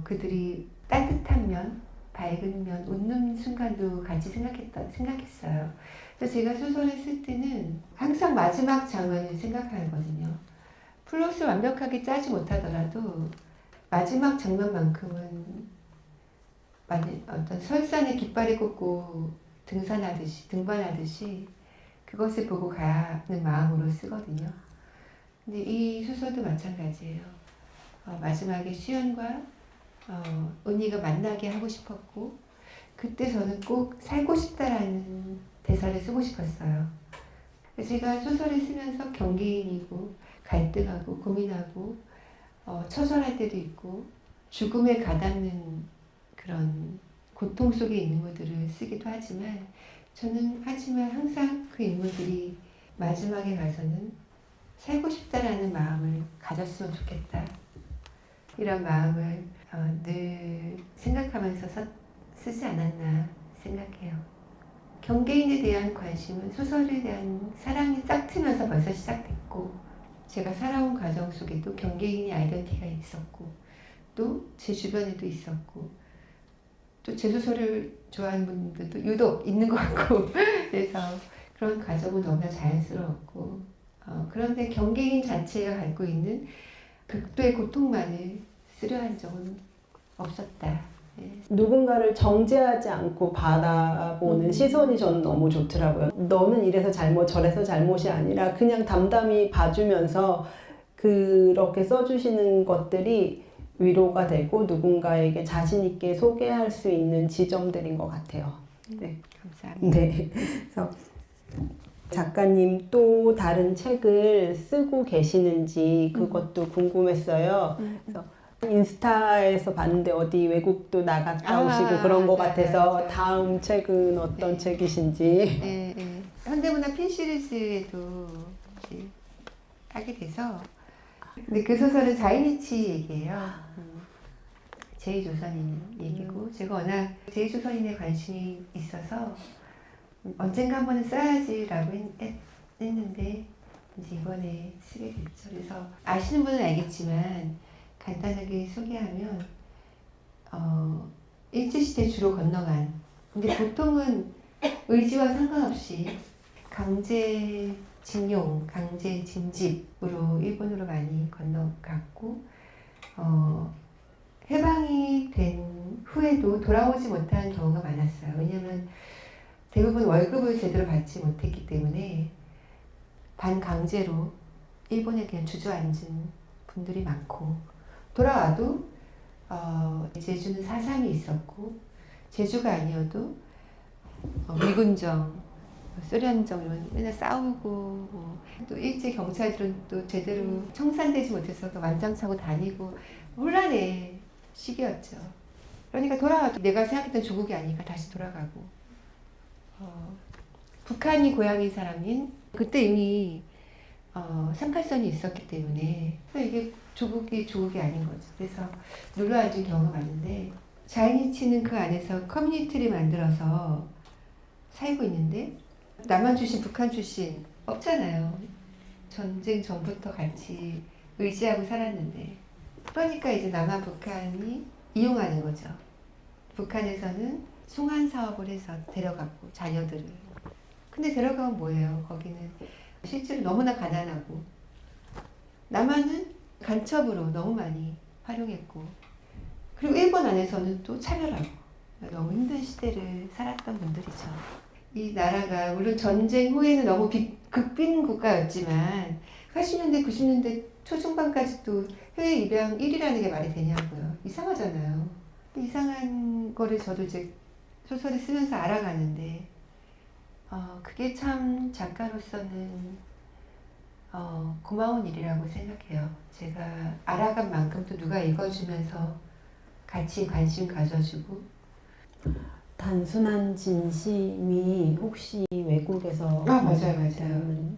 그들이 따뜻한 면, 밝은 면, 웃는 순간도 같이 생각했어요. 그래서 제가 소설을 쓸 때는 항상 마지막 장면을 생각하거든요. 플롯을 완벽하게 짜지 못하더라도 마지막 장면만큼은 어떤 설산에 깃발을 꽂고 등반하듯이 그것을 보고 가는 마음으로 쓰거든요. 근데 이 소설도 마찬가지예요. 마지막에 수연과 은희가 만나게 하고 싶었고, 그때 저는 꼭 살고 싶다라는 대사를 쓰고 싶었어요. 제가 소설을 쓰면서 경계인이고 갈등하고 고민하고 처절할 때도 있고 죽음에 가닿는 그런 고통 속에 있는 인물들을 쓰기도 하지만, 저는 항상 그 인물들이 마지막에 가서는 살고 싶다라는 마음을 가졌으면 좋겠다. 이런 마음을 늘 생각하면서 쓰지 않았나 생각해요. 경계인에 대한 관심은 소설에 대한 사랑이 싹 트면서 벌써 시작됐고, 제가 살아온 과정 속에도 경계인의 아이덴티티가 있었고, 또 제 주변에도 있었고, 또 제 소설을 좋아하는 분들도 유독 있는 것 같고 그래서 그런 과정은 너무나 자연스러웠고, 그런데 경계인 자체가 갖고 있는 극도의 고통만을 쓰려 한 적은 없었다. 네. 누군가를 정죄하지 않고 바라보는 시선이 저는 너무 좋더라고요. 너는 이래서 잘못 저래서 잘못이 아니라 그냥 담담히 봐주면서 그렇게 써주시는 것들이 위로가 되고 누군가에게 자신 있게 소개할 수 있는 지점들인 것 같아요. 네, 감사합니다. 네. 그래서 작가님 또 다른 책을 쓰고 계시는지 그것도 궁금했어요. 그래서 인스타에서 봤는데 어디 외국도 나갔다 오시고 그런 것 같아서 맞아요. 다음 책은 어떤 네. 책이신지. 네, 네. 현대문학 핀 시리즈에도 이제 하게 돼서, 근데 그 소설은 자이니치 얘기예요. 제2조선인 얘기고, 제가 워낙 제2조선인에 관심이 있어서 언젠가 한 번은 써야지라고 했는데 이제 이번에 쓰게 됐죠. 그래서 아시는 분은 알겠지만 간단하게 소개하면 일제시대 주로 건너간, 근데 보통은 의지와 상관없이 강제징용, 강제징집으로 일본으로 많이 건너갔고, 해방이 된 후에도 돌아오지 못한 경우가 많았어요. 왜냐하면 대부분 월급을 제대로 받지 못했기 때문에 반강제로 일본에 그냥 주저앉은 분들이 많고, 돌아와도 제주는 사상이 있었고, 제주가 아니어도 미군정, 소련정 이런 맨날 싸우고, 또 일제 경찰들은 또 제대로 청산되지 못해서 완장차고 다니고 혼란의 시기였죠. 그러니까 돌아와도 내가 생각했던 조국이 아니니까 다시 돌아가고, 북한이 고향인 사람인, 그때 이미 38선이 있었기 때문에 이게 조국이 아닌 거죠. 그래서 눌러앉은 경우가 많은데, 자이니치는 그 안에서 커뮤니티를 만들어서 살고 있는데, 남한 출신, 북한 출신 없잖아요. 전쟁 전부터 같이 의지하고 살았는데, 그러니까 이제 남한 북한이 이용하는 거죠. 북한에서는 송환 사업을 해서 데려가고, 자녀들을. 근데 데려가면 뭐예요? 거기는 실제로 너무나 가난하고, 남한은 간첩으로 너무 많이 활용했고, 그리고 일본 안에서는 또 차별하고, 너무 힘든 시대를 살았던 분들이죠. 이 나라가 물론 전쟁 후에는 너무 극빈 국가였지만 80년대 90년대 초중반까지도 해외 입양 1위라는 게 말이 되냐고요. 이상하잖아요. 이상한 거를 저도 이제 소설을 쓰면서 알아가는데, 그게 참 작가로서는 고마운 일이라고 생각해요. 제가 알아간 만큼 또 누가 읽어주면서 같이 관심 가져주고. 단순한 진심이 혹시 외국에서 맞아요.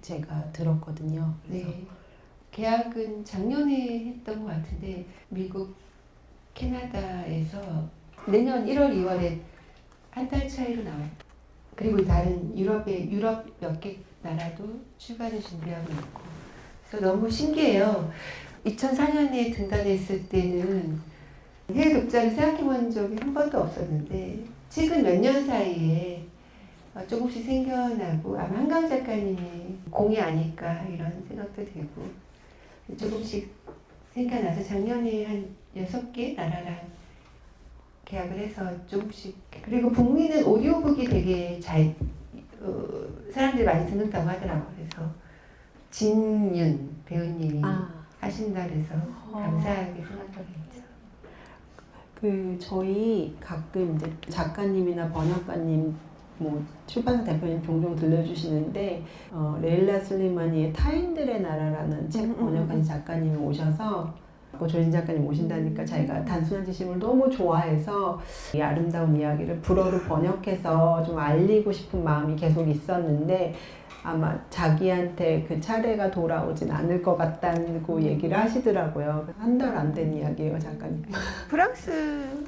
제가 들었거든요. 네. 계약은 작년에 했던 것 같은데, 미국, 캐나다에서 내년 1월, 2월에 한 달 차이로 나와요. 그리고 다른 유럽 몇 개 나라도 출간을 준비하고 있고, 그래서 너무 신기해요. 2004년에 등단했을 때는 해외 독자를 생각해 본 적이 한 번도 없었는데, 최근 몇 년 사이에 조금씩 생겨나고, 아마 한강 작가님의 공이 아닐까 이런 생각도 들고, 조금씩 생겨나서 작년에 한 6개 나라랑 계약을 해서 조금씩. 그리고 북미는 오디오북이 되게 사람들이 많이 듣는다고 하더라고요. 그래서 진윤 배우님이 하신다 그래서 감사하게 생각하고 있죠. 저희 가끔 이제 작가님이나 번역가님, 출판사 대표님 종종 들려주시는데, 레일라 슬리마니의 타인들의 나라라는 책 번역하신 작가님이 오셔서, 조혜진 작가님 오신다니까 자기가 단순한 지심을 너무 좋아해서 이 아름다운 이야기를 불어로 번역해서 좀 알리고 싶은 마음이 계속 있었는데, 아마 자기한테 그 차례가 돌아오진 않을 것 같다고 얘기를 하시더라고요. 한 달 안 된 이야기예요, 작가님. 프랑스는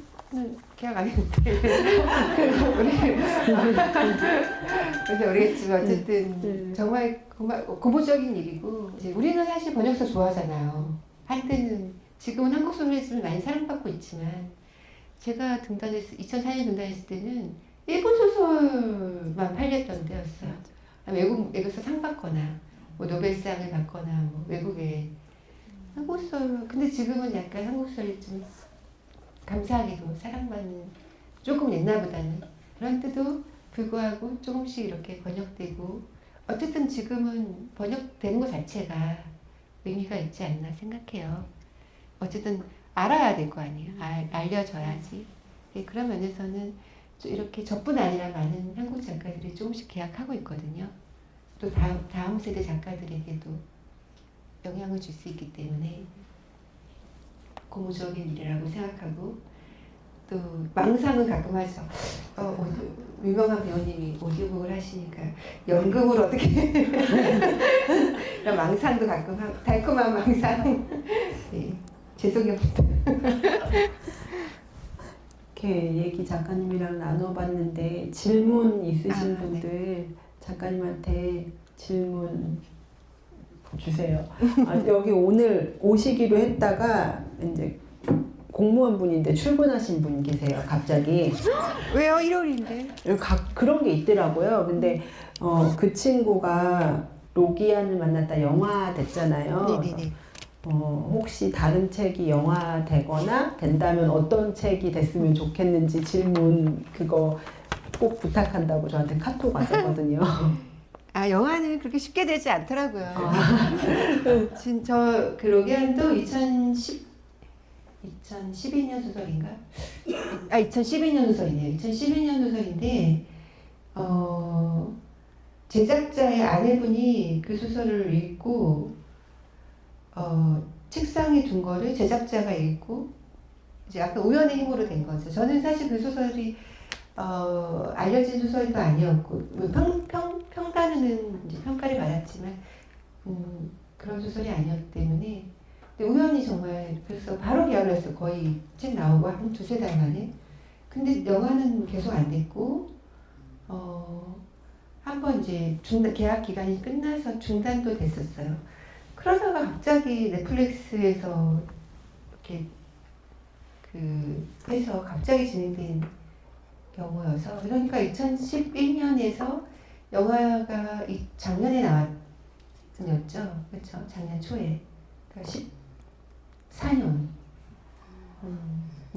계약 안 했는데 그래서 모르겠지만 어쨌든 정말 고무적인 일이고 이제 우리는 사실 번역서 좋아하잖아요. 한때는 지금은 한국 소설이 많이 사랑받고 있지만 제가 2004년 등단했을 때는 일본 소설만 팔렸던 때였어요. 외국에서 상 받거나 뭐 노벨상을 받거나 뭐 외국에 한국 소설 근데 지금은 약간 한국 소설이 좀 감사하게도 사랑받는 조금 옛날보다는 그런데도 불구하고 조금씩 이렇게 번역되고 어쨌든 지금은 번역되는 것 자체가 의미가 있지 않나 생각해요. 어쨌든 알아야 될 거 아니에요. 알려져야지. 네, 그런 면에서는 이렇게 저뿐 아니라 많은 한국 작가들이 조금씩 계약하고 있거든요. 또 다음 세대 작가들에게도 영향을 줄 수 있기 때문에 고무적인 일이라고 생각하고 또 망상은 가끔 하죠. 유명한 배우님이 오디오북을 하시니까 연극을 어떻게 이런 망상도 가끔 하고 달콤한 망상 네, 죄송합니다. 이렇게 얘기 작가님이랑 나눠봤는데 질문 있으신 분들 작가님한테 질문 주세요. 여기 오늘 오시기로 했다가 이제 공무원분인데 출근하신 분 계세요. 갑자기. 왜요? 1월인데. 그런 게 있더라고요. 근데 그 친구가 로기안을 만났다 영화 됐잖아요. 네네네. 혹시 다른 책이 영화 되거나 된다면 어떤 책이 됐으면 좋겠는지 질문 그거 꼭 부탁한다고 저한테 카톡 왔었거든요. 아 영화는 그렇게 쉽게 되지 않더라고요. 저그 로기안도 2012년 소설인가? 2012년 소설이네요. 2012년 소설인데 제작자의 아내분이 그 소설을 읽고 책상에 둔 거를 제작자가 읽고 이제 약간 우연의 힘으로 된 거죠. 저는 사실 그 소설이 알려진 소설도 아니었고 평단은 이제 평가를 받았지만 그런 소설이 아니었기 때문에 근데 우연히 정말 그래서 바로 계약을 했어요. 거의 책 나오고 한 두세 달 만에. 근데 영화는 계속 안 됐고 한번 이제 계약 기간이 끝나서 중단도 됐었어요. 그러다가 갑자기 넷플릭스에서 이렇게 해서 갑자기 진행된 경우여서 그러니까 2011년에서 영화가 작년에 나왔었죠. 그렇죠. 작년 초에. 그러니까 14년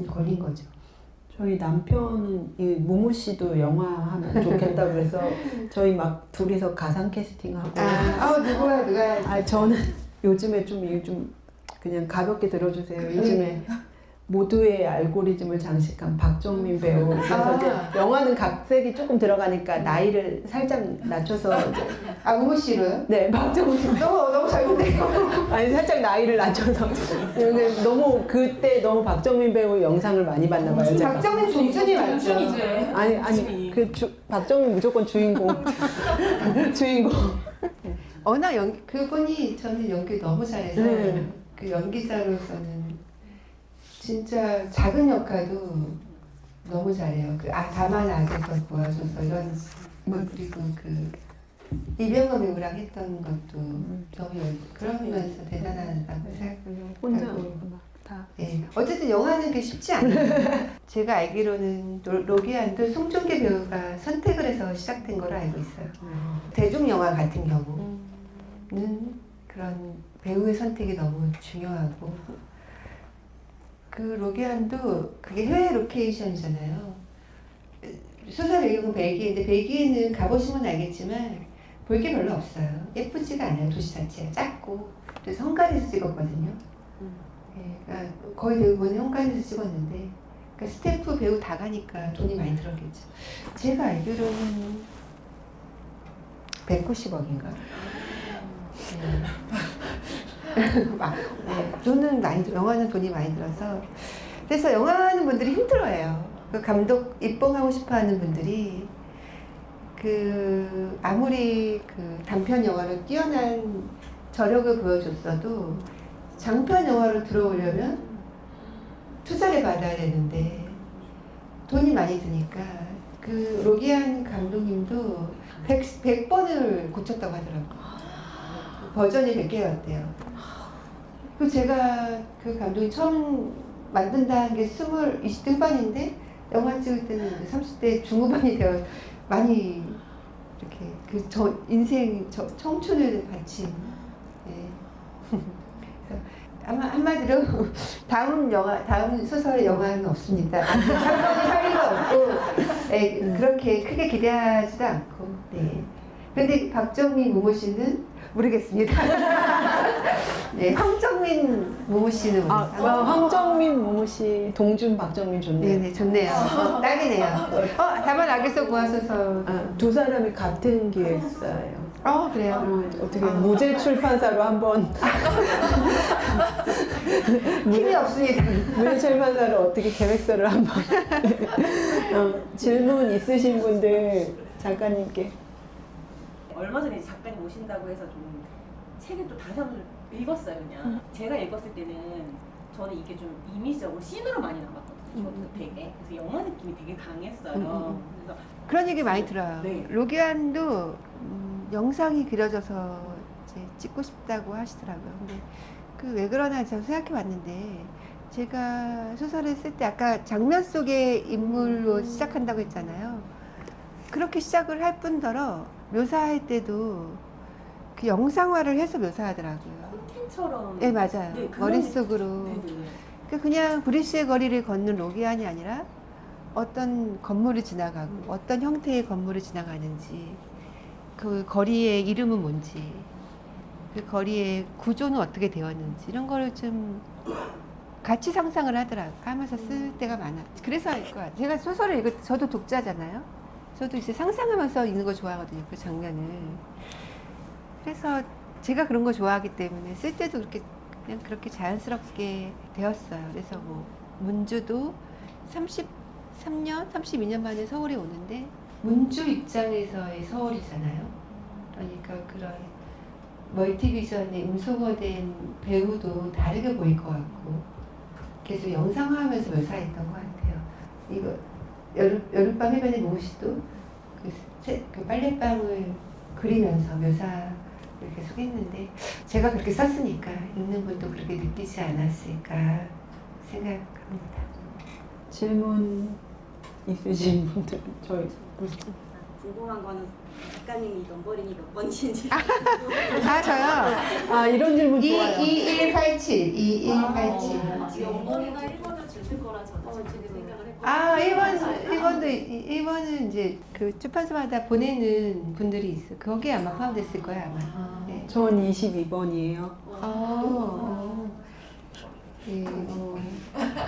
걸린 거죠. 저희 남편은 이 무무 씨도 영화 하면 좋겠다고 그래서 저희 막 둘이서 가상 캐스팅하고. 누가? 저는 요즘에 좀 그냥 가볍게 들어주세요. 요즘에 모두의 알고리즘을 장식한 박정민 배우. 그래서 이제 영화는 각색이 조금 들어가니까 나이를 살짝 낮춰서 무무 씨로요? 네, 박정민. 너무 잘못돼요. 아니 살짝 나이를 낮춰서 너무 그때 너무 박정민 배우 영상을 많이 봤나 봐요. 제가. 박정민 종준이 맞죠? 아니 박정민 무조건 주인공. 주인공. 워낙 그분이 저는 연기 너무 잘해서 그 연기자로서는 진짜 작은 역할도 너무 잘해요. 다만 악에서 보여줘서 이런 그리고 이병헌 배우랑 했던 것도 너무 그러면서 대단하다고 생각하고 혼자 다. 네. 어쨌든 영화는 그게 쉽지 않아요. 제가 알기로는 로기안도 송중기 배우가 선택을 해서 시작된 걸로 알고 있어요. 대중 영화 같은 경우는 그런 배우의 선택이 너무 중요하고 그 로기안도 그게 해외 로케이션이잖아요. 소설 배경은 벨기에인데 벨기에는 가보시면 알겠지만 볼 게 별로 없어요. 예쁘지가 않아요. 도시 자체가 작고 그래서 헝가리에서 찍었거든요. 네, 그러니까 거의 대부분 헝가리에서 찍었는데 그러니까 스태프 배우 다 가니까 돈이 많이 들었겠죠. 제가 알기로는 190억인가? 돈은 영화는 돈이 많이 들어서 그래서 영화 하는 분들이 힘들어해요. 그 감독 입봉하고 싶어하는 분들이 그 아무리 그 단편 영화로 뛰어난 저력을 보여줬어도 장편 영화로 들어오려면 투자를 받아야 되는데 돈이 많이 드니까 그 로기안 감독님도 100번을 고쳤다고 하더라고요. 버전이 100개였대요. 그 제가 그 감독이 처음 만든다는 게 20대 후반인데 영화 찍을 때는 30대 중후반이 되어 많이 이렇게 그 인생 청춘을 바친. 예. 그래서 아마 한마디로 다음 소설의 영화는 없습니다. 상관이 할리가 없고, 예, 그렇게 크게 기대하지도 않고. 네. 근데 박정민 무모 씨는 모르겠습니다. 네, 황정민 무모 씨는 황정민 모모 씨, 동준 박정민 좋네요. 네네 좋네요. 딱이네요. 다만 악에서 구하소서. 두 사람이 같은 기획사예요. 그래요. 어떻게 무제 출판사로 한번 힘이 없습니다. 무제 출판사로 어떻게 계획서를 한번 질문 있으신 분들 작가님께. 얼마 전에 작가님 오신다고 해서 좀 책을 또 다시 한번 읽었어요. 그냥 제가 읽었을 때는 저는 이게 좀 이미지적으로 씬으로 많이 남았거든요. 저도 되게 그래서 영화 느낌이 되게 강했어요. 그래서 그런 얘기 많이 들어요. 네. 로기안도 영상이 그려져서 이제 찍고 싶다고 하시더라고요. 근데 그 왜 그러나 제가 생각해 봤는데 제가 소설을 쓸 때 아까 장면 속의 인물로 시작한다고 했잖아요. 그렇게 시작을 할 뿐더러 묘사할 때도 그 영상화를 해서 묘사하더라고요. 콘텐츠처럼. 네, 맞아요. 네, 그런 머릿속으로. 네네. 그냥 브리스의 거리를 걷는 로기안이 아니라 어떤 건물을 지나가고 어떤 형태의 건물을 지나가는지 그 거리의 이름은 뭔지 그 거리의 구조는 어떻게 되었는지 이런 거를 좀 같이 상상을 하면서 쓸 때가 많아. 그래서 알 것 같아요. 제가 소설을 저도 독자잖아요. 저도 이제 상상하면서 읽는 거 좋아하거든요. 그 장면을. 그래서 제가 그런 거 좋아하기 때문에 쓸 때도 그냥 그렇게 자연스럽게 되었어요. 그래서 뭐 문주도 33년, 32년 만에 서울에 오는데 문주 입장에서의 서울이잖아요. 그러니까 그런 멀티비전의 음소거된 배우도 다르게 보일 것 같고 계속 영상화하면서 묘사했던 것 같아요. 이거 여름밤 해변의 무엇이도 그 빨래방을 그리면서 묘사 계속 했는데 제가 그렇게 썼으니까 읽는 분도 그렇게 느끼지 않았을까 생각합니다. 질문 있으신 분들 저희 궁금한 거는 작가님이 넘버링이 몇 번이신지. 저요? 이런 질문 좋아요. 2187 넘버링가 1번을 주실 거라 저는 지금 생각을 했거든요. 1번은 이제 그 출판사마다 보내는 분들이 있어. 거기에 아마 포함됐을 거야 아마. 네. 전 22번이에요. 네.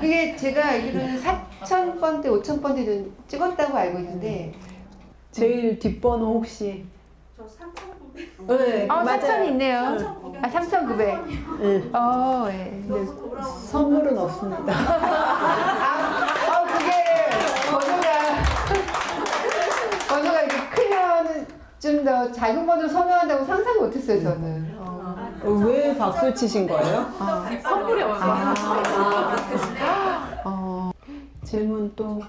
그게 제가 알기로는 4,000번 대 5,000번 찍었다고 알고 있는데 제일 뒷번호 혹시? 저 3,900. 네, 맞아요. 4,000이 있네요. 3,900. 네. 네. 근데 선물은 없습니다. 그게 번호가 이렇게 크면 좀 더 작은 번호를 선호한다고 상상 못했어요 저는. 왜 박수 치신 거예요? 선물이 없어요. 질문 또.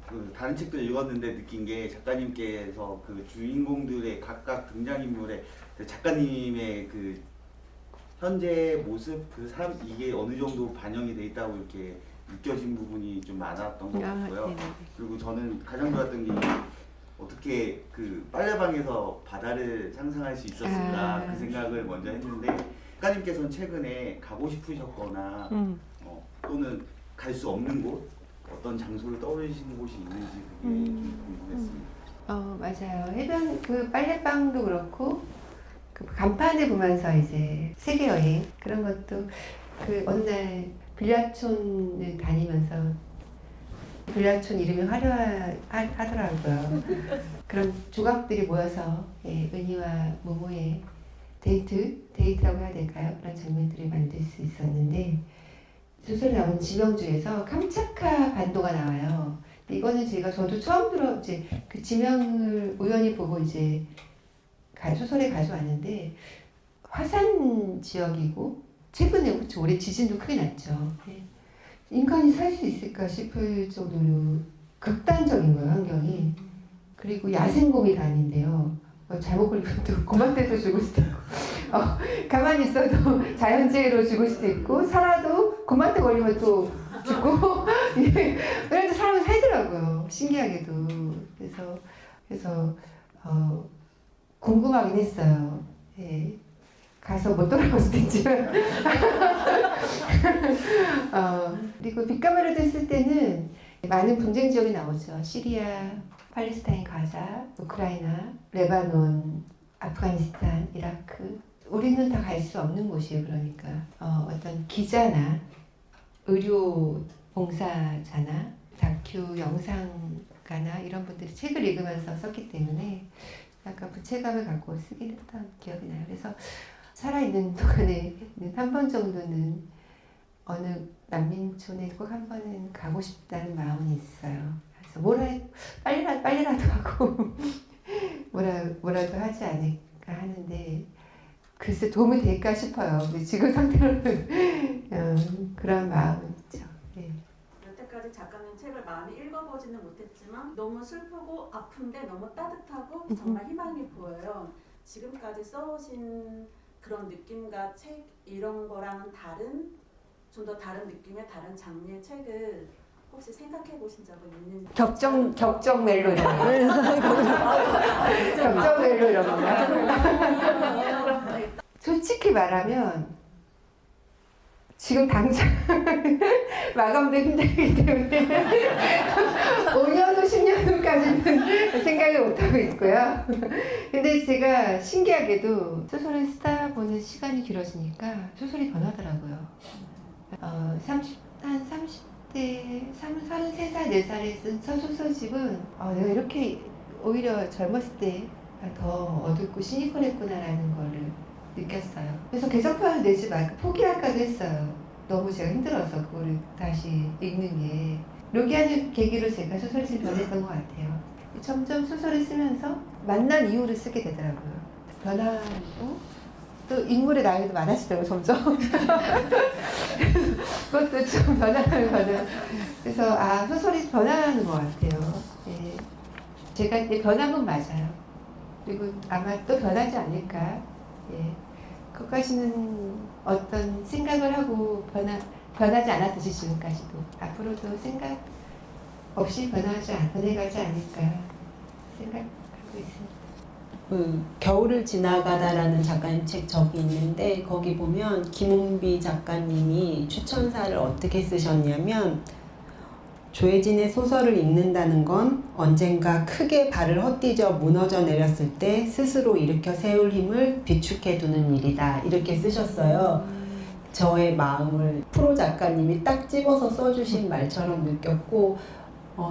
그 다른 책도 읽었는데 느낀 게 작가님께서 그 주인공들의 각각 등장인물의 그 작가님의 그 현재 모습 그 사람 이게 어느 정도 반영이 돼 있다고 이렇게 느껴진 부분이 좀 많았던 것 같고요. 네네. 그리고 저는 가장 좋았던 게 어떻게 그 빨래방에서 바다를 상상할 수 있었을까 그 생각을 먼저 했는데 작가님께서는 최근에 가고 싶으셨거나 또는 갈 수 없는 곳 어떤 장소를 떠올리시는 곳이 있는지 그게 좀 궁금했습니다. 맞아요. 해변 그 빨래방도 그렇고 그 간판을 보면서 이제 세계 여행 그런 것도 그 어느 날 빌라촌을 다니면서 빌라촌 이름이 화려하더라고요. 그런 조각들이 모여서 은희와 모모의 데이트라고 해야 될까요? 그런 장면들을 만들 수 있었는데 소설에 나오는 지명주에서 캄차카 반도가 나와요. 이거는 저도 처음 이제 그 지명을 우연히 보고 이제 소설에 가져왔는데 화산 지역이고 최근에 그렇죠. 올해 지진도 크게 났죠. 네. 인간이 살 수 있을까 싶을 정도로 극단적인 거예요, 환경이. 그리고 야생곰이 다닌대요. 잘못 걸리면 또 고만대도 죽을 수도 있고, 가만히 있어도 자연재해로 죽을 수도 있고, 살아도 고만대 걸리면 또 죽고, 예. 그래도 사람은 살더라고요. 신기하게도. 그래서 궁금하긴 했어요. 예. 가서 못 돌아올 수도 있지만. 그리고 빛가마라도 했을 때는 많은 분쟁 지역이 나오죠. 시리아, 팔레스타인, 가자, 우크라이나, 레바논, 아프가니스탄, 이라크. 우리는 다 갈 수 없는 곳이에요. 그러니까 어떤 기자나 의료 봉사자나 다큐 영상가나 이런 분들이 책을 읽으면서 썼기 때문에 약간 부채감을 갖고 쓰긴 했던 기억이 나요. 그래서 살아있는 동안에 한 번 정도는 어느 난민촌에 꼭 한 번은 가고 싶다는 마음은 있어요. 그래서 빨리라도 하고 뭐라도 하지 않을까 하는데 글쎄 도움이 될까 싶어요. 근데 지금 상태로는 그런 마음은 있죠. 네. 여태까지 작가님 책을 많이 읽어보지는 못했지만 너무 슬프고 아픈데 너무 따뜻하고 정말 희망이 보여요. 지금까지 써오신 그런 느낌과 책 이런 거랑은 좀 더 다른 느낌의 다른 장르의 책을 혹시 생각해 보신 적은 있는지? 격정 멜로 이런 거. 격정 멜로 이런 거. 솔직히 말하면 지금 당장 마감도 힘들기 때문에 5년 후, 10년 후까지는 생각을 못하고 있고요. 근데 제가 신기하게도 소설을 쓰다 보는 시간이 길어지니까 소설이 변하더라고요. 33대, 33살, 4살에 쓴 소설집은 내가 이렇게 오히려 젊었을 때 더 어둡고 시니컬했구나라는 거를 느꼈어요. 그래서 개성편을 내지 말고 포기할까도 했어요. 너무 제가 힘들어서 그거를 다시 읽는 게. 로기하는 계기로 제가 소설을 변했던 것 같아요. 점점 소설을 쓰면서 만난 이유를 쓰게 되더라고요. 변하고 또 인물의 나이도 많아지더라고요, 점점. 그것도 좀 변하는. 그래서 소설이 변하는 것 같아요. 예. 제가 이제 변한 건 맞아요. 그리고 아마 또 변하지 않을까. 예. 그것까지는 어떤 생각을 하고 변하지 않았듯이 지금까지도 앞으로도 생각 없이 변해가지 않을까 생각하고 있습니다. 겨울을 지나가다라는 작가님 책 저기 있는데 거기 보면 김홍비 작가님이 추천사를 어떻게 쓰셨냐면 조혜진의 소설을 읽는다는 건 언젠가 크게 발을 헛디뎌 무너져 내렸을 때 스스로 일으켜 세울 힘을 비축해두는 일이다 이렇게 쓰셨어요. 저의 마음을 프로 작가님이 딱 집어서 써주신 말처럼 느꼈고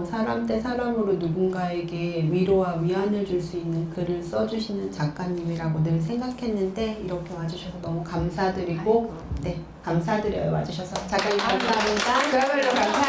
사람 대 사람으로 누군가에게 위로와 위안을 줄 수 있는 글을 써주시는 작가님이라고 늘 생각했는데 이렇게 와주셔서 너무 감사드리고 네 감사드려요. 와주셔서 작가님 감사합니다. 그야말로 감사합니다.